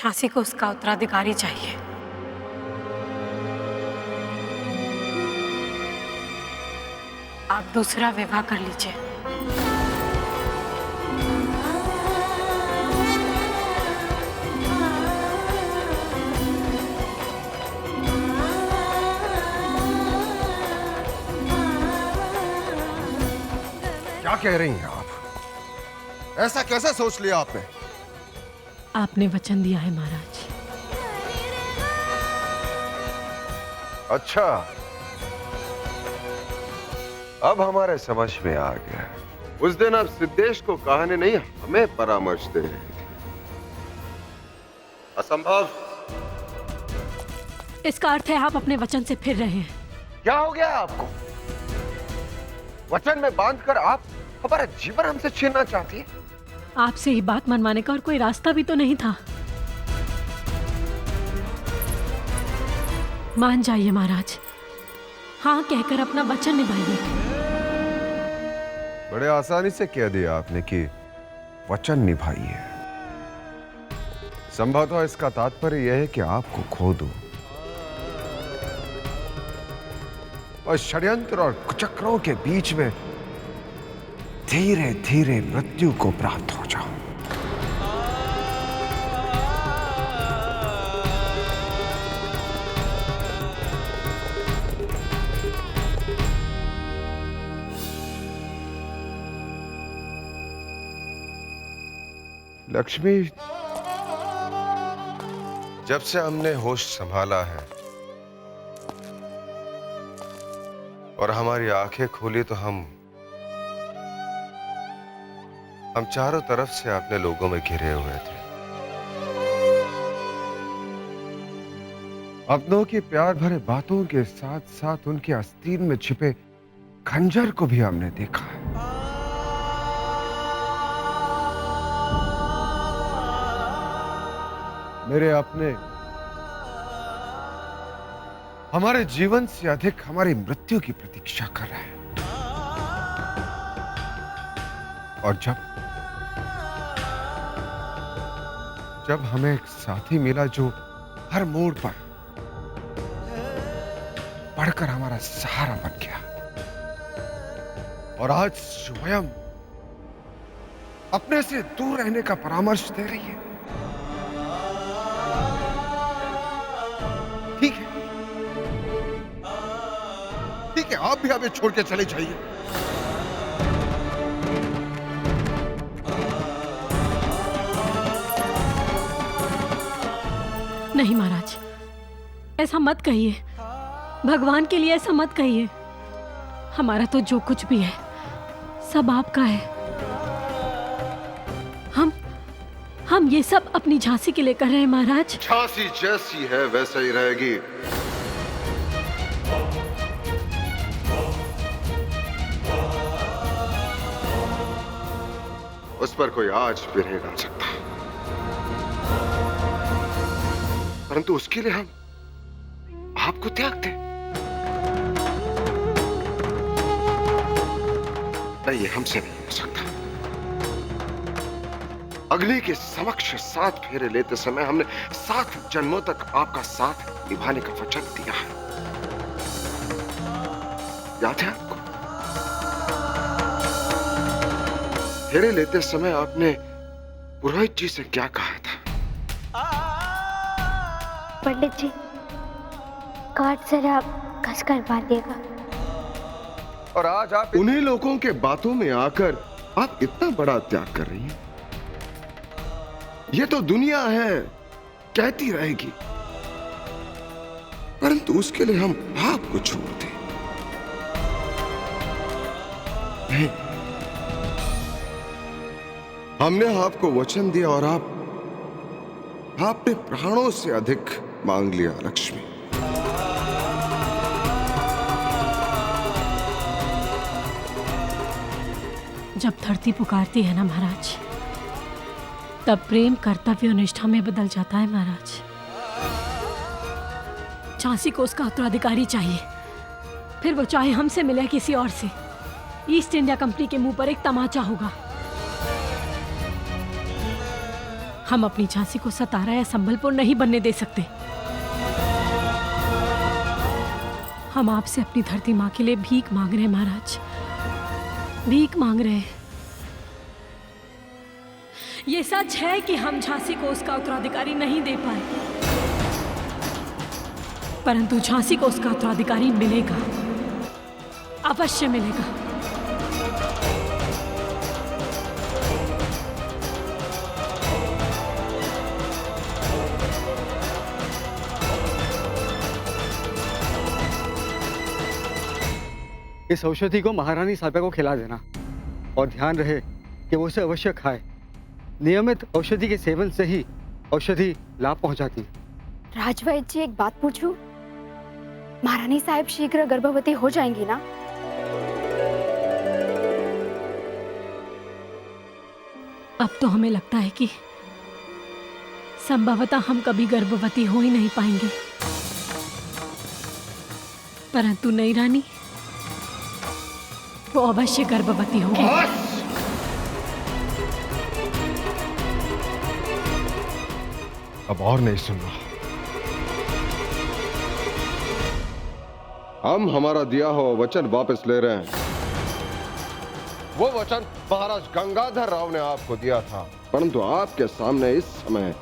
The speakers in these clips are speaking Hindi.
झांसी को उसका उत्तराधिकारी चाहिए। आप दूसरा विवाह कर लीजिए। क्या कह रही हैं आप? ऐसा कैसे सोच लिया आपने? आपने वचन दिया है महाराज। अच्छा, अब हमारे समझ में आ गया। उस दिन आप सिद्धेश को कहानी नहीं हमें परामर्श दे रहे थे। असंभव। इसका अर्थ है आप अपने वचन से फिर रहे हैं। क्या हो गया आपको? वचन में बांधकर आप हमारा जीवन हमसे छीनना चाहती है? आपसे ही बात मनवाने का और कोई रास्ता भी तो नहीं था। मान जाइए महाराज, हाँ कहकर अपना वचन निभाइए। बड़े आसानी से कह दिया आपने कि वचन निभाइए। संभवतः इसका तात्पर्य यह है कि आपको खो दूं और षड्यंत्र और कुचक्रों के बीच में धीरे धीरे मृत्यु को प्राप्त हो जाऊं। लक्ष्मी, जब से हमने होश संभाला है और हमारी आंखें खोली तो हम चारों तरफ से अपने लोगों में घिरे हुए थे। अपनों की प्यार भरे बातों के साथ साथ उनके आस्तीन में छिपे खंजर को भी हमने देखा है। मेरे अपने हमारे जीवन से अधिक हमारी मृत्यु की प्रतीक्षा कर रहे हैं। और जब हमें एक साथी मिला जो हर मोड़ पर बढ़कर हमारा सहारा बन गया, और आज स्वयं अपने से दूर रहने का परामर्श दे रही है। ठीक है, ठीक है, आप भी हमें छोड़ के चले जाइए। नहीं महाराज, ऐसा मत कहिए। भगवान के लिए ऐसा मत कहिए। हमारा तो जो कुछ भी है सब आपका है। हम ये सब अपनी झांसी के लिए कर रहे हैं महाराज। झांसी जैसी है वैसा ही रहेगी। उस पर कोई आज भी नहीं डाल सकता, परंतु उसके लिए हम आपको त्याग दें? नहीं, ये हमसे नहीं हो सकता। अग्नि के समक्ष 7 फेरे लेते समय हमने 7 जन्मों तक आपका साथ निभाने का वचन दिया है। याद है आपको? फेरे लेते समय आपने पुरोहित जी से क्या कहा था? पंडित जी, काट जरा कसकर बांधिएगा। और आज आप उन्हीं लोगों के बातों में आकर आप इतना बड़ा त्याग कर रही हैं। ये तो दुनिया है, कहती रहेगी, परंतु उसके लिए हम आपको छोड़ दें? नहीं, हमने आपको वचन दिया और आपने प्राणों से अधिक मांग लिया लक्ष्मी। जब धरती पुकारती है ना महाराज, तब प्रेम कर्तव्य और निष्ठा में बदल जाता है महाराज। झांसी को उसका उत्तराधिकारी चाहिए, फिर वो चाहे हमसे मिले किसी और से। ईस्ट इंडिया कंपनी के मुंह पर एक तमाचा होगा। हम अपनी झांसी को सतारा या संबलपुर नहीं बनने दे सकते। हम आपसे अपनी धरती माँ के लिए भीख मांग रहे हैं महाराज, भीख मांग रहे हैं। ये सच है कि हम झांसी को उसका उत्तराधिकारी नहीं दे पाए, परंतु झांसी को उसका उत्तराधिकारी मिलेगा, अवश्य मिलेगा। इस औषधि को महारानी साहिबा को खिला देना और ध्यान रहे कि वो उसे अवश्य खाए। नियमित औषधि के सेवन से ही औषधि लाभ पहुंचाती है। राजवैद्य जी, एक बात पूछूं? महारानी साहब शीघ्र गर्भवती हो जाएंगी ना? अब तो हमें लगता है कि संभवतः हम कभी गर्भवती हो ही नहीं पाएंगे, परंतु नई रानी वो अवश्य गर्भवती होगी। अब और नहीं सुनना। हम हमारा दिया हुआ वचन वापस ले रहे हैं। वो वचन महाराज गंगाधर राव ने आपको दिया था, परंतु आपके सामने इस समय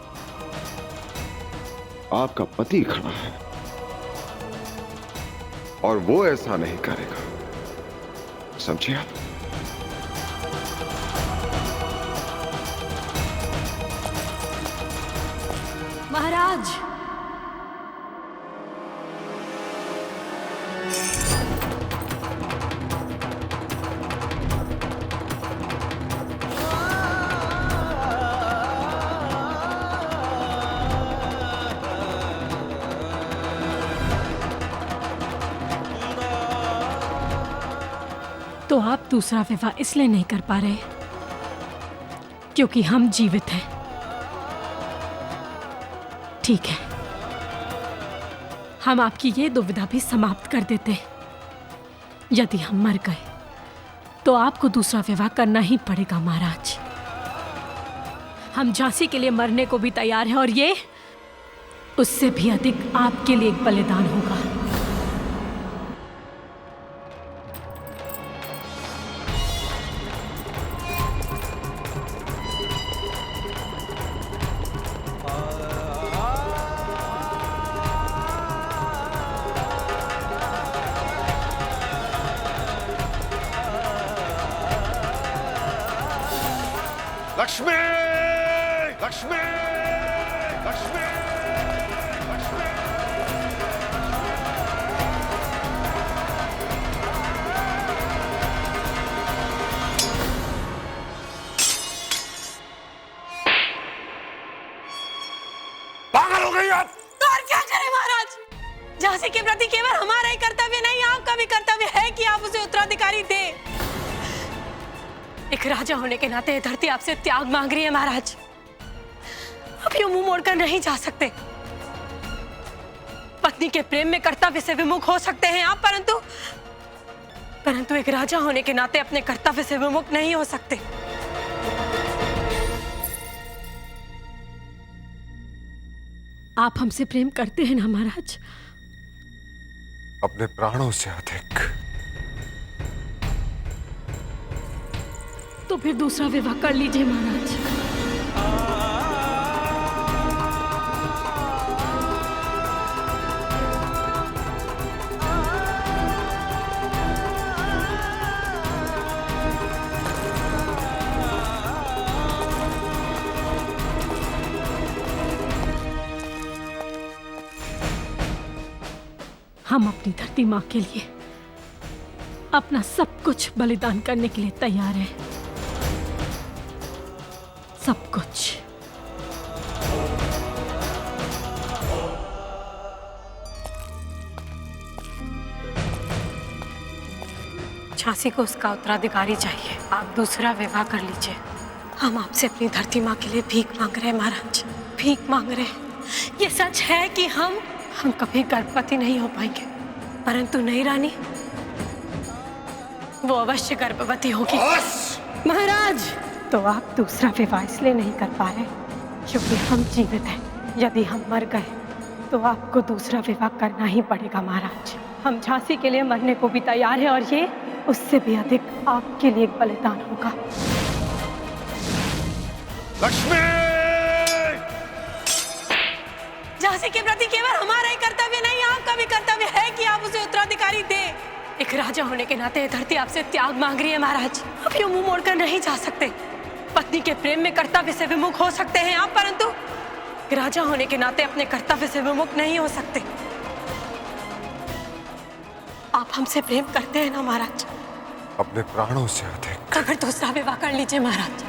आपका पति खड़ा है और वो ऐसा नहीं करेगा, समझिए आप? महाराज, तो आप दूसरा विवाह इसलिए नहीं कर पा रहे क्योंकि हम जीवित हैं। ठीक है, हम आपकी ये दुविधा भी समाप्त कर देते हैं। यदि हम मर गए तो आपको दूसरा विवाह करना ही पड़ेगा महाराज। हम झांसी के लिए मरने को भी तैयार हैं और ये उससे भी अधिक आपके लिए एक बलिदान होगा। लक्ष्मी, लक्ष्मी, लक्ष्मी, लक्ष्मी। पागल हो गई आप? तो और क्या करें महाराज? झांसी के प्रति केवल हमारा ही कर्तव्य नहीं, आपका भी कर्तव्य है कि आप उसे उत्तराधिकारी दें। एक राजा होने के नाते ये धरती आपसे त्याग मांग रही है महाराज। अब यूं मुंह मोड़कर नहीं जा सकते। पत्नी के प्रेम में कर्तव्य से विमुख हो सकते हैं आप, परंतु एक राजा होने के नाते अपने कर्तव्य से विमुख नहीं हो सकते। आप हमसे प्रेम करते हैं ना महाराज? अपने प्राणों से अधिक। तो फिर दूसरा विवाह कर लीजिए महाराज। हम अपनी धरती माँ के लिए अपना सब कुछ बलिदान करने के लिए तैयार हैं, सब कुछ। झांसी को उसका उत्तराधिकारी चाहिए। आप दूसरा विवाह कर लीजिए। हम आपसे अपनी धरती माँ के लिए भीख मांग रहे हैं महाराज, भीख मांग रहे हैं। ये सच है कि हम कभी गर्भवती नहीं हो पाएंगे, परंतु नई रानी वो अवश्य गर्भवती होगी। महाराज, तो आप दूसरा विवाह इसलिए नहीं कर पा रहे क्योंकि हम जीवित हैं। यदि हम मर गए तो आपको दूसरा विवाह करना ही पड़ेगा महाराज। हम झांसी के लिए मरने को भी तैयार हैं और ये उससे भी अधिक आपके लिए एक बलिदान होगा। लक्ष्मी! झांसी के प्रति केवल हमारा ही कर्तव्य नहीं, आपका भी कर्तव्य है कि आप उसे उत्तराधिकारी दे। एक राजा होने के नाते यह धरती आपसे त्याग मांग रही है महाराज। आप यूं मुंह मोड़कर नहीं जा सकते। पत्नी के प्रेम में कर्तव्य से विमुख हो सकते हैं आप, परंतु राजा होने के नाते अपने कर्तव्य से विमुख नहीं हो सकते। आप हमसे प्रेम करते हैं ना महाराज? अपने प्राणों से अधिक। तो फिर दूसरा विवाह कर लीजिए महाराज।